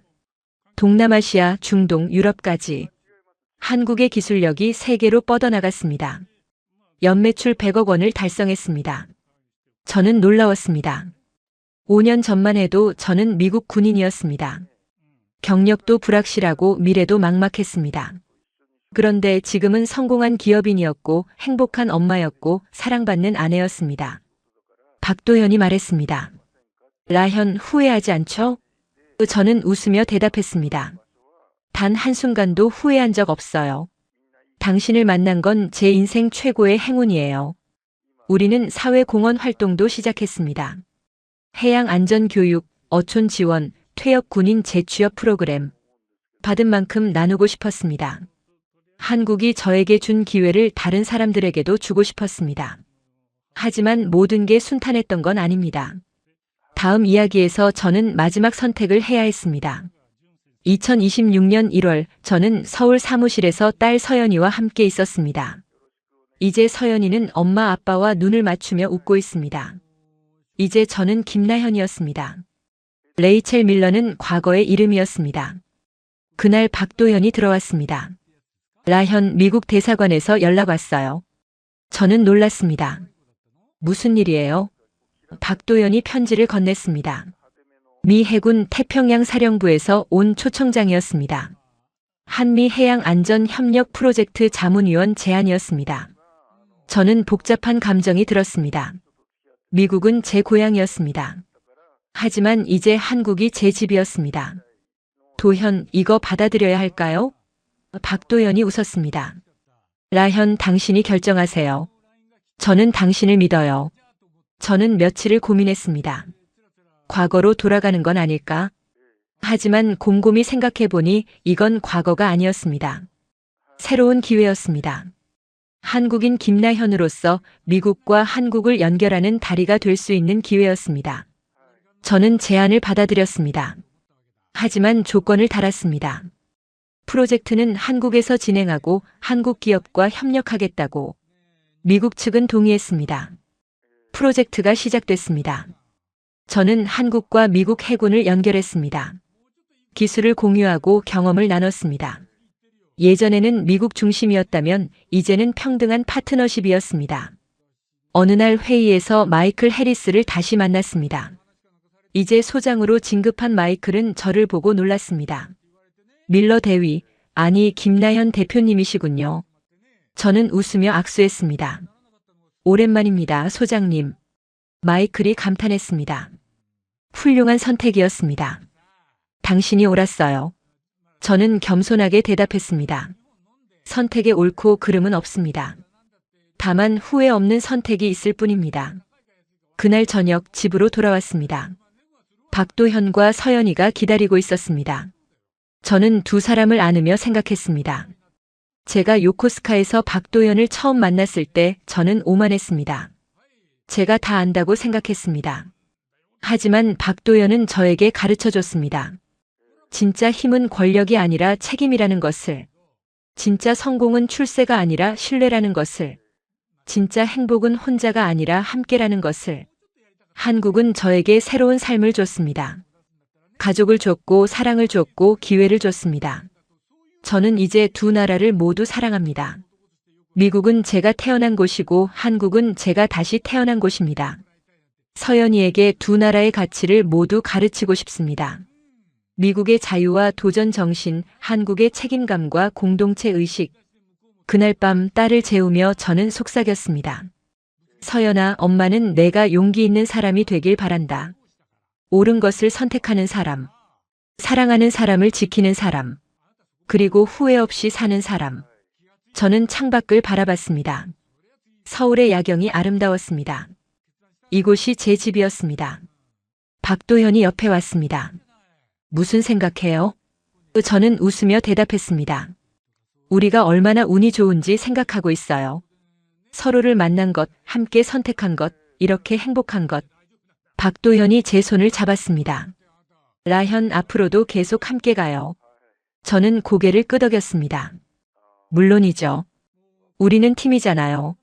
동남아시아, 중동, 유럽까지. 한국의 기술력이 세계로 뻗어나갔습니다. 연매출 100억 원을 달성했습니다. 저는 놀라웠습니다. 5년 전만 해도 저는 미국 군인이었습니다. 경력도 불확실하고 미래도 막막했습니다. 그런데 지금은 성공한 기업인이었고 행복한 엄마였고 사랑받는 아내였습니다. 박도현이 말했습니다. 라현, 후회하지 않죠? 저는 웃으며 대답했습니다. 단 한순간도 후회한 적 없어요. 당신을 만난 건 제 인생 최고의 행운이에요. 우리는 사회공헌 활동도 시작했습니다. 해양안전교육, 어촌 지원, 퇴역 군인 재취업 프로그램. 받은 만큼 나누고 싶었습니다. 한국이 저에게 준 기회를 다른 사람들에게도 주고 싶었습니다. 하지만 모든 게 순탄했던 건 아닙니다. 다음 이야기에서 저는 마지막 선택을 해야 했습니다. 2026년 1월 저는 서울 사무실에서 딸 서연이와 함께 있었습니다. 이제 서연이는 엄마 아빠와 눈을 맞추며 웃고 있습니다. 이제 저는 김나현이었습니다. 레이첼 밀러는 과거의 이름이었습니다. 그날 박도현이 들어왔습니다. 라현, 미국 대사관에서 연락 왔어요. 저는 놀랐습니다. 무슨 일이에요? 박도연이 편지를 건넸습니다. 미 해군 태평양 사령부에서 온 초청장이었습니다. 한미 해양 안전 협력 프로젝트 자문위원 제안이었습니다. 저는 복잡한 감정이 들었습니다. 미국은 제 고향이었습니다. 하지만 이제 한국이 제 집이었습니다. 도현, 이거 받아들여야 할까요? 박도연이 웃었습니다. 라현, 당신이 결정하세요. 저는 당신을 믿어요. 저는 며칠을 고민했습니다. 과거로 돌아가는 건 아닐까? 하지만 곰곰이 생각해보니 이건 과거가 아니었습니다. 새로운 기회였습니다. 한국인 김나현으로서 미국과 한국을 연결하는 다리가 될 수 있는 기회였습니다. 저는 제안을 받아들였습니다. 하지만 조건을 달았습니다. 프로젝트는 한국에서 진행하고 한국 기업과 협력하겠다고. 미국 측은 동의했습니다. 프로젝트가 시작됐습니다. 저는 한국과 미국 해군을 연결했습니다. 기술을 공유하고 경험을 나눴습니다. 예전에는 미국 중심이었다면 이제는 평등한 파트너십이었습니다. 어느 날 회의에서 마이클 해리스를 다시 만났습니다. 이제 소장으로 진급한 마이클은 저를 보고 놀랐습니다. 밀러 대위, 아니 김나현 대표님이시군요. 저는 웃으며 악수했습니다. 오랜만입니다, 소장님. 마이클이 감탄했습니다. 훌륭한 선택이었습니다. 당신이 옳았어요. 저는 겸손하게 대답했습니다. 선택에 옳고 그름은 없습니다. 다만 후회 없는 선택이 있을 뿐입니다. 그날 저녁 집으로 돌아왔습니다. 박도현과 서연이가 기다리고 있었습니다. 저는 두 사람을 안으며 생각했습니다. 제가 요코스카에서 박도현을 처음 만났을 때 저는 오만했습니다. 제가 다 안다고 생각했습니다. 하지만 박도현은 저에게 가르쳐줬습니다. 진짜 힘은 권력이 아니라 책임이라는 것을, 진짜 성공은 출세가 아니라 신뢰라는 것을, 진짜 행복은 혼자가 아니라 함께라는 것을. 한국은 저에게 새로운 삶을 줬습니다. 가족을 줬고 사랑을 줬고 기회를 줬습니다. 저는 이제 두 나라를 모두 사랑합니다. 미국은 제가 태어난 곳이고 한국은 제가 다시 태어난 곳입니다. 서연이에게 두 나라의 가치를 모두 가르치고 싶습니다. 미국의 자유와 도전 정신, 한국의 책임감과 공동체 의식. 그날 밤 딸을 재우며 저는 속삭였습니다. 서연아, 엄마는 내가 용기 있는 사람이 되길 바란다. 옳은 것을 선택하는 사람, 사랑하는 사람을 지키는 사람, 그리고 후회 없이 사는 사람. 저는 창밖을 바라봤습니다. 서울의 야경이 아름다웠습니다. 이곳이 제 집이었습니다. 박도현이 옆에 왔습니다. 무슨 생각해요? 저는 웃으며 대답했습니다. 우리가 얼마나 운이 좋은지 생각하고 있어요. 서로를 만난 것, 함께 선택한 것, 이렇게 행복한 것. 박도현이 제 손을 잡았습니다. 라현, 앞으로도 계속 함께 가요. 저는 고개를 끄덕였습니다. 물론이죠. 우리는 팀이잖아요.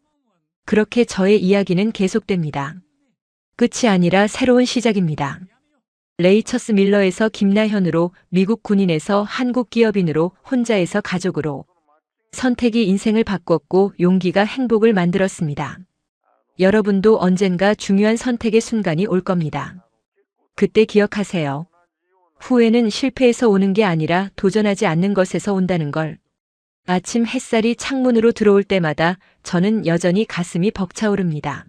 그렇게 저의 이야기는 계속됩니다. 끝이 아니라 새로운 시작입니다. 레이처스 밀러에서 김나현으로, 미국 군인에서 한국 기업인으로, 혼자에서 가족으로. 선택이 인생을 바꿨고 용기가 행복을 만들었습니다. 여러분도 언젠가 중요한 선택의 순간이 올 겁니다. 그때 기억하세요. 후회는 실패에서 오는 게 아니라 도전하지 않는 것에서 온다는 걸. 아침 햇살이 창문으로 들어올 때마다 저는 여전히 가슴이 벅차오릅니다.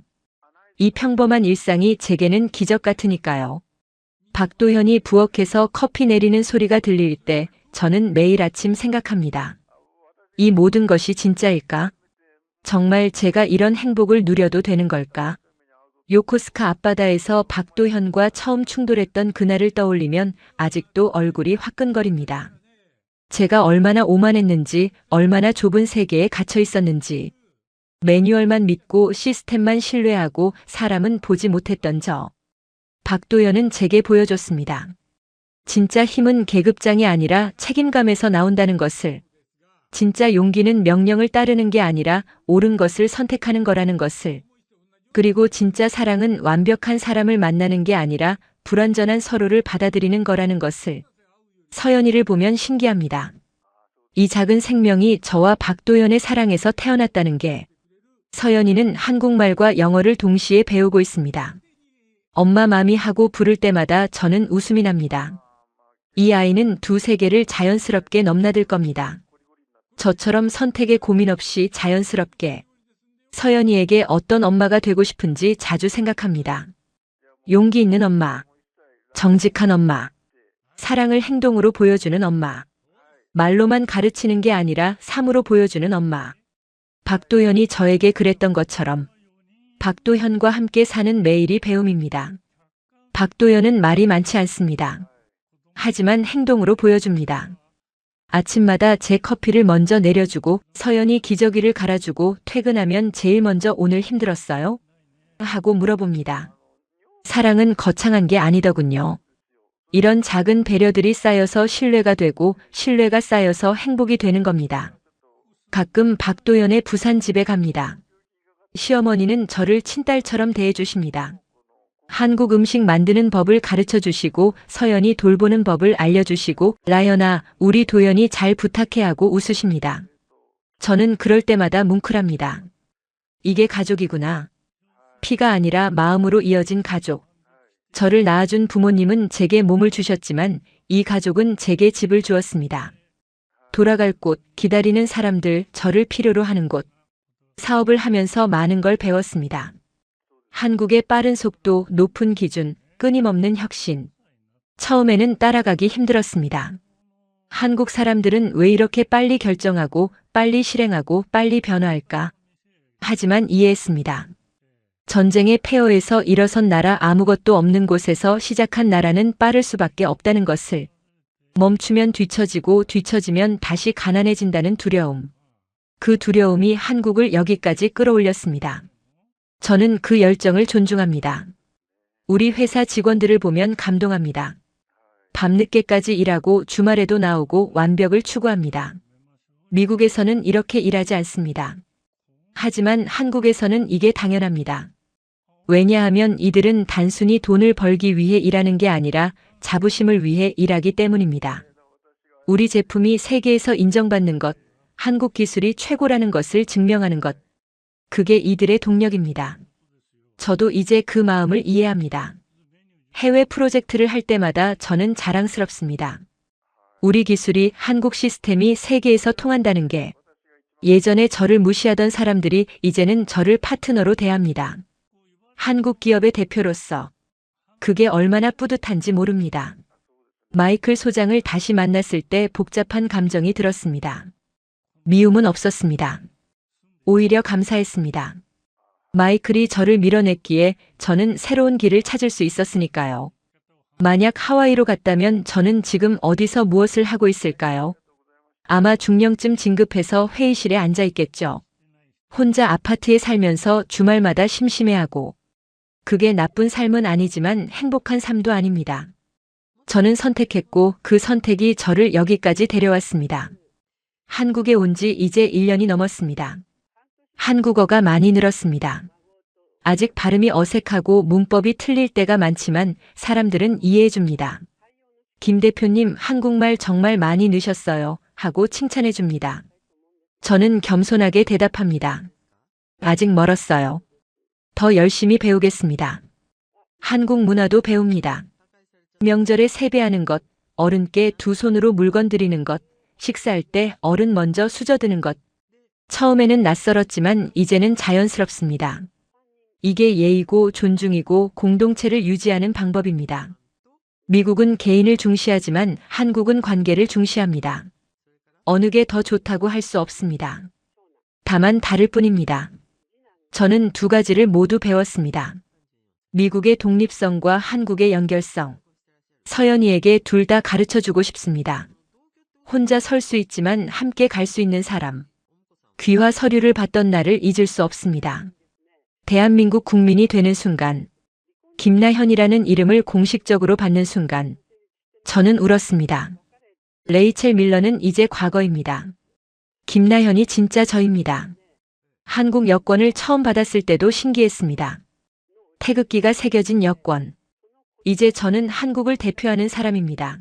이 평범한 일상이 제게는 기적 같으니까요. 박도현이 부엌에서 커피 내리는 소리가 들릴 때 저는 매일 아침 생각합니다. 이 모든 것이 진짜일까? 정말 제가 이런 행복을 누려도 되는 걸까? 요코스카 앞바다에서 박도현과 처음 충돌했던 그날을 떠올리면 아직도 얼굴이 화끈거립니다. 제가 얼마나 오만했는지, 얼마나 좁은 세계에 갇혀 있었는지. 매뉴얼만 믿고 시스템만 신뢰하고 사람은 보지 못했던 저. 박도현은 제게 보여줬습니다. 진짜 힘은 계급장이 아니라 책임감에서 나온다는 것을. 진짜 용기는 명령을 따르는 게 아니라 옳은 것을 선택하는 거라는 것을. 그리고 진짜 사랑은 완벽한 사람을 만나는 게 아니라 불완전한 서로를 받아들이는 거라는 것을. 서연이를 보면 신기합니다. 이 작은 생명이 저와 박도연의 사랑에서 태어났다는 게. 서연이는 한국말과 영어를 동시에 배우고 있습니다. 엄마 맘이 하고 부를 때마다 저는 웃음이 납니다. 이 아이는 두 세계를 자연스럽게 넘나들 겁니다. 저처럼 선택에 고민 없이 자연스럽게. 서연이에게 어떤 엄마가 되고 싶은지 자주 생각합니다. 용기 있는 엄마, 정직한 엄마, 사랑을 행동으로 보여주는 엄마, 말로만 가르치는 게 아니라 삶으로 보여주는 엄마. 박도현이 저에게 그랬던 것처럼 박도현과 함께 사는 매일이 배움입니다. 박도현은 말이 많지 않습니다. 하지만 행동으로 보여줍니다. 아침마다 제 커피를 먼저 내려주고 서연이 기저귀를 갈아주고 퇴근하면 제일 먼저 오늘 힘들었어요? 하고 물어봅니다. 사랑은 거창한 게 아니더군요. 이런 작은 배려들이 쌓여서 신뢰가 되고 신뢰가 쌓여서 행복이 되는 겁니다. 가끔 박도연의 부산 집에 갑니다. 시어머니는 저를 친딸처럼 대해주십니다. 한국 음식 만드는 법을 가르쳐 주시고 서연이 돌보는 법을 알려주시고 라연아, 우리 도연이 잘 부탁해 하고 웃으십니다. 저는 그럴 때마다 뭉클합니다. 이게 가족이구나. 피가 아니라 마음으로 이어진 가족. 저를 낳아준 부모님은 제게 몸을 주셨지만 이 가족은 제게 집을 주었습니다. 돌아갈 곳, 기다리는 사람들, 저를 필요로 하는 곳. 사업을 하면서 많은 걸 배웠습니다. 한국의 빠른 속도, 높은 기준, 끊임없는 혁신. 처음에는 따라가기 힘들었습니다. 한국 사람들은 왜 이렇게 빨리 결정하고 빨리 실행하고 빨리 변화할까? 하지만 이해했습니다. 전쟁의 폐허에서 일어선 나라, 아무것도 없는 곳에서 시작한 나라는 빠를 수밖에 없다는 것을. 멈추면 뒤처지고 뒤처지면 다시 가난해진다는 두려움. 그 두려움이 한국을 여기까지 끌어올렸습니다. 저는 그 열정을 존중합니다. 우리 회사 직원들을 보면 감동합니다. 밤늦게까지 일하고 주말에도 나오고 완벽을 추구합니다. 미국에서는 이렇게 일하지 않습니다. 하지만 한국에서는 이게 당연합니다. 왜냐하면 이들은 단순히 돈을 벌기 위해 일하는 게 아니라 자부심을 위해 일하기 때문입니다. 우리 제품이 세계에서 인정받는 것, 한국 기술이 최고라는 것을 증명하는 것. 그게 이들의 동력입니다. 저도 이제 그 마음을 이해합니다. 해외 프로젝트를 할 때마다 저는 자랑스럽습니다. 우리 기술이 한국 시스템이 세계에서 통한다는 게 예전에 저를 무시하던 사람들이 이제는 저를 파트너로 대합니다. 한국 기업의 대표로서 그게 얼마나 뿌듯한지 모릅니다. 마이클 소장을 다시 만났을 때 복잡한 감정이 들었습니다. 미움은 없었습니다. 오히려 감사했습니다. 마이클이 저를 밀어냈기에 저는 새로운 길을 찾을 수 있었으니까요. 만약 하와이로 갔다면 저는 지금 어디서 무엇을 하고 있을까요? 아마 중령쯤 진급해서 회의실에 앉아 있겠죠. 혼자 아파트에 살면서 주말마다 심심해하고. 그게 나쁜 삶은 아니지만 행복한 삶도 아닙니다. 저는 선택했고 그 선택이 저를 여기까지 데려왔습니다. 한국에 온 지 이제 1년이 넘었습니다. 한국어가 많이 늘었습니다. 아직 발음이 어색하고 문법이 틀릴 때가 많지만 사람들은 이해해 줍니다. 김 대표님 한국말 정말 많이 느셨어요 하고 칭찬해 줍니다. 저는 겸손하게 대답합니다. 아직 멀었어요. 더 열심히 배우겠습니다. 한국 문화도 배웁니다. 명절에 세배하는 것, 어른께 두 손으로 물건 드리는 것, 식사할 때 어른 먼저 수저드는 것. 처음에는 낯설었지만 이제는 자연스럽습니다. 이게 예의고 존중이고 공동체를 유지하는 방법입니다. 미국은 개인을 중시하지만 한국은 관계를 중시합니다. 어느 게 더 좋다고 할 수 없습니다. 다만 다를 뿐입니다. 저는 두 가지를 모두 배웠습니다. 미국의 독립성과 한국의 연결성. 서연이에게 둘 다 가르쳐주고 싶습니다. 혼자 설 수 있지만 함께 갈 수 있는 사람. 귀화 서류를 받던 날을 잊을 수 없습니다. 대한민국 국민이 되는 순간, 김나현이라는 이름을 공식적으로 받는 순간, 저는 울었습니다. 레이첼 밀러는 이제 과거입니다. 김나현이 진짜 저입니다. 한국 여권을 처음 받았을 때도 신기했습니다. 태극기가 새겨진 여권. 이제 저는 한국을 대표하는 사람입니다.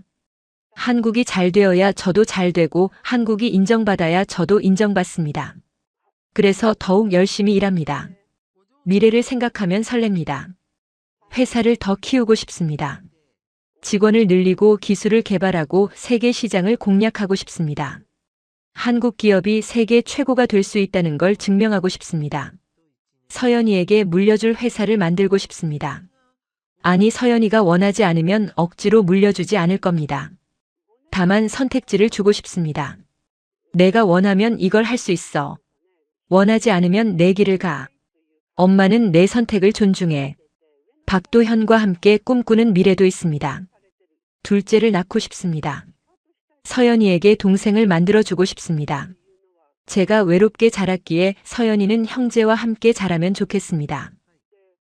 한국이 잘 되어야 저도 잘 되고 한국이 인정받아야 저도 인정받습니다. 그래서 더욱 열심히 일합니다. 미래를 생각하면 설렙니다. 회사를 더 키우고 싶습니다. 직원을 늘리고 기술을 개발하고 세계 시장을 공략하고 싶습니다. 한국 기업이 세계 최고가 될 수 있다는 걸 증명하고 싶습니다. 서연이에게 물려줄 회사를 만들고 싶습니다. 아니, 서연이가 원하지 않으면 억지로 물려주지 않을 겁니다. 다만 선택지를 주고 싶습니다. 내가 원하면 이걸 할 수 있어. 원하지 않으면 내 길을 가. 엄마는 내 선택을 존중해. 박도현과 함께 꿈꾸는 미래도 있습니다. 둘째를 낳고 싶습니다. 서연이에게 동생을 만들어주고 싶습니다. 제가 외롭게 자랐기에 서연이는 형제와 함께 자라면 좋겠습니다.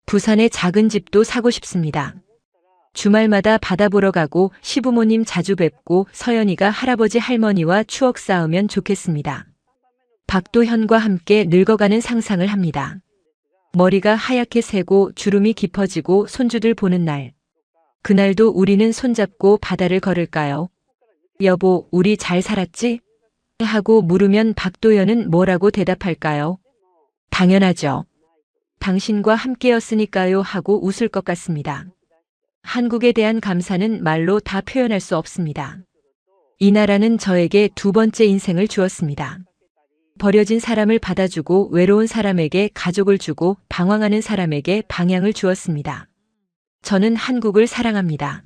부산에 작은 집도 사고 싶습니다. 주말마다 바다 보러 가고 시부모님 자주 뵙고 서연이가 할아버지 할머니와 추억 쌓으면 좋겠습니다. 박도현과 함께 늙어가는 상상을 합니다. 머리가 하얗게 새고 주름이 깊어지고 손주들 보는 날. 그날도 우리는 손잡고 바다를 걸을까요? 여보, 우리 잘 살았지? 하고 물으면 박도현은 뭐라고 대답할까요? 당연하죠. 당신과 함께였으니까요 하고 웃을 것 같습니다. 한국에 대한 감사는 말로 다 표현할 수 없습니다. 이 나라는 저에게 두 번째 인생을 주었습니다. 버려진 사람을 받아주고 외로운 사람에게 가족을 주고 방황하는 사람에게 방향을 주었습니다. 저는 한국을 사랑합니다.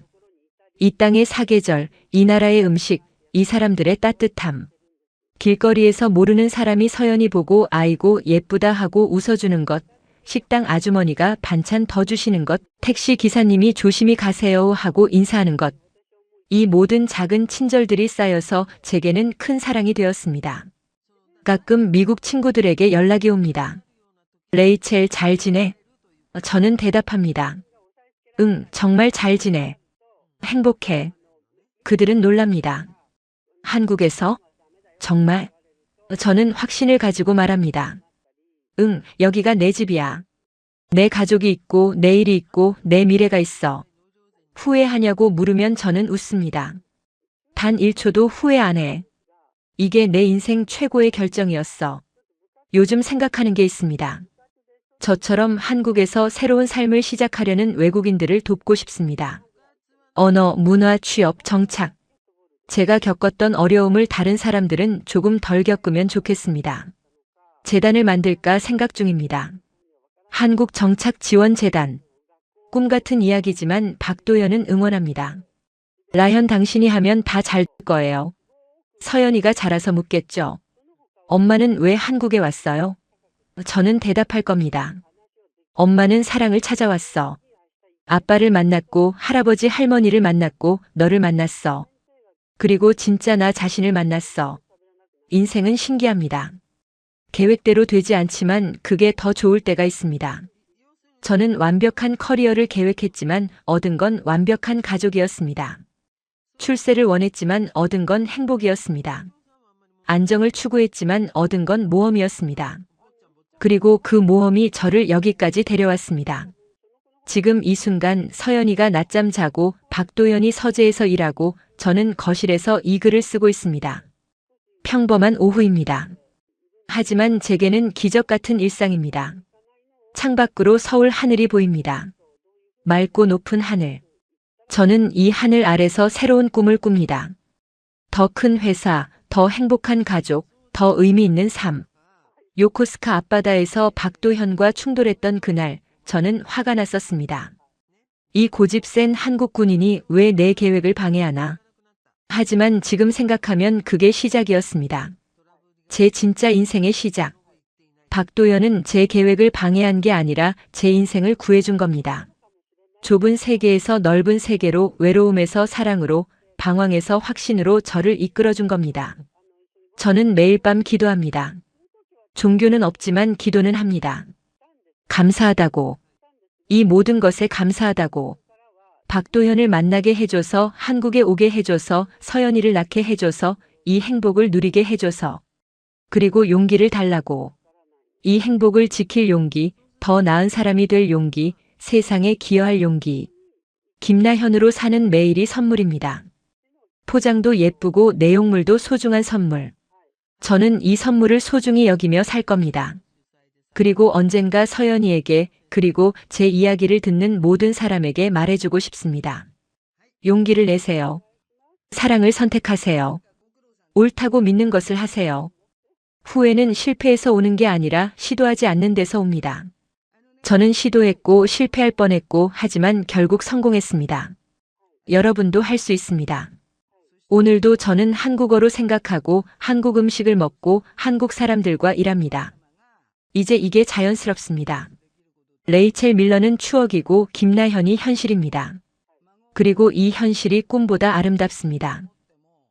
이 땅의 사계절, 이 나라의 음식, 이 사람들의 따뜻함. 길거리에서 모르는 사람이 서연이 보고 아이고 예쁘다 하고 웃어주는 것, 식당 아주머니가 반찬 더 주시는 것, 택시 기사님이 조심히 가세요 하고 인사하는 것. 이 모든 작은 친절들이 쌓여서 제게는 큰 사랑이 되었습니다. 가끔 미국 친구들에게 연락이 옵니다. 레이첼 잘 지내? 저는 대답합니다. 응, 정말 잘 지내. 행복해. 그들은 놀랍니다. 한국에서? 정말? 저는 확신을 가지고 말합니다. 응, 여기가 내 집이야. 내 가족이 있고 내 일이 있고 내 미래가 있어. 후회하냐고 물으면 저는 웃습니다. 단 1초도 후회 안 해. 이게 내 인생 최고의 결정이었어. 요즘 생각하는 게 있습니다. 저처럼 한국에서 새로운 삶을 시작하려는 외국인들을 돕고 싶습니다. 언어, 문화, 취업, 정착. 제가 겪었던 어려움을 다른 사람들은 조금 덜 겪으면 좋겠습니다. 재단을 만들까 생각 중입니다. 한국정착지원재단. 꿈같은 이야기지만 박도연은 응원합니다. 라현 당신이 하면 다 잘 될 거예요. 서연이가 자라서 묻겠죠. 엄마는 왜 한국에 왔어요? 저는 대답할 겁니다. 엄마는 사랑을 찾아왔어. 아빠를 만났고 할아버지 할머니를 만났고 너를 만났어. 그리고 진짜 나 자신을 만났어. 인생은 신기합니다. 계획대로 되지 않지만 그게 더 좋을 때가 있습니다. 저는 완벽한 커리어를 계획했지만 얻은 건 완벽한 가족이었습니다. 출세를 원했지만 얻은 건 행복이었습니다. 안정을 추구했지만 얻은 건 모험이었습니다. 그리고 그 모험이 저를 여기까지 데려왔습니다. 지금 이 순간 서연이가 낮잠 자고 박도연이 서재에서 일하고 저는 거실에서 이 글을 쓰고 있습니다. 평범한 오후입니다. 하지만 제게는 기적 같은 일상입니다. 창밖으로 서울 하늘이 보입니다. 맑고 높은 하늘. 저는 이 하늘 아래서 새로운 꿈을 꿉니다. 더 큰 회사, 더 행복한 가족, 더 의미 있는 삶. 요코스카 앞바다에서 박도현과 충돌했던 그날, 저는 화가 났었습니다. 이 고집 센 한국 군인이 왜 내 계획을 방해하나? 하지만 지금 생각하면 그게 시작이었습니다. 제 진짜 인생의 시작. 박도연은 제 계획을 방해한 게 아니라 제 인생을 구해준 겁니다. 좁은 세계에서 넓은 세계로, 외로움에서 사랑으로, 방황에서 확신으로 저를 이끌어준 겁니다. 저는 매일 밤 기도합니다. 종교는 없지만 기도는 합니다. 감사하다고. 이 모든 것에 감사하다고. 박도현을 만나게 해줘서, 한국에 오게 해줘서, 서연이를 낳게 해줘서, 이 행복을 누리게 해줘서. 그리고 용기를 달라고. 이 행복을 지킬 용기, 더 나은 사람이 될 용기, 세상에 기여할 용기. 김나현으로 사는 매일이 선물입니다. 포장도 예쁘고 내용물도 소중한 선물. 저는 이 선물을 소중히 여기며 살 겁니다. 그리고 언젠가 서연이에게, 그리고 제 이야기를 듣는 모든 사람에게 말해주고 싶습니다. 용기를 내세요. 사랑을 선택하세요. 옳다고 믿는 것을 하세요. 후회는 실패에서 오는 게 아니라 시도하지 않는 데서 옵니다. 저는 시도했고 실패할 뻔했고 하지만 결국 성공했습니다. 여러분도 할 수 있습니다. 오늘도 저는 한국어로 생각하고 한국 음식을 먹고 한국 사람들과 일합니다. 이제 이게 자연스럽습니다. 레이첼 밀러는 추억이고 김나현이 현실입니다. 그리고 이 현실이 꿈보다 아름답습니다.